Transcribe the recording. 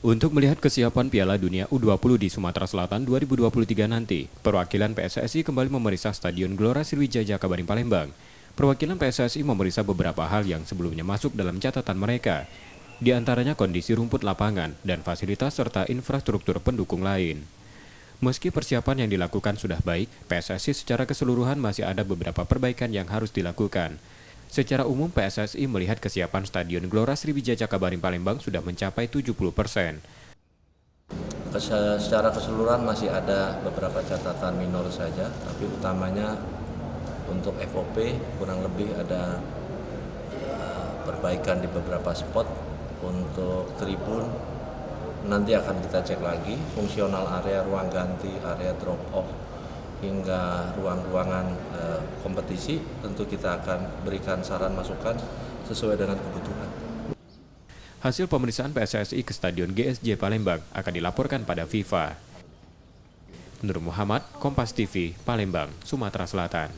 Untuk melihat kesiapan Piala Dunia U20 di Sumatera Selatan 2023 nanti, perwakilan PSSI kembali memeriksa Stadion Gelora Sriwijaya Jakabaring Palembang. Perwakilan PSSI memeriksa beberapa hal yang sebelumnya masuk dalam catatan mereka, di antaranya kondisi rumput lapangan dan fasilitas serta infrastruktur pendukung lain. Meski persiapan yang dilakukan sudah baik, PSSI secara keseluruhan masih ada beberapa perbaikan yang harus dilakukan. Secara umum, PSSI melihat kesiapan Stadion Gelora Sriwijaya Jakabaring Palembang sudah mencapai 70%. Secara keseluruhan masih ada beberapa catatan minor saja, tapi utamanya untuk FOP kurang lebih ada perbaikan di beberapa spot. Untuk tribun nanti akan kita cek lagi, fungsional area ruang ganti, area drop off, hingga ruang-ruangan kompetisi tentu kita akan berikan saran masukan sesuai dengan kebutuhan. Hasil pemeriksaan PSSI ke Stadion GSJ Palembang akan dilaporkan pada FIFA. Nur Muhammad, Kompas TV, Palembang, Sumatera Selatan.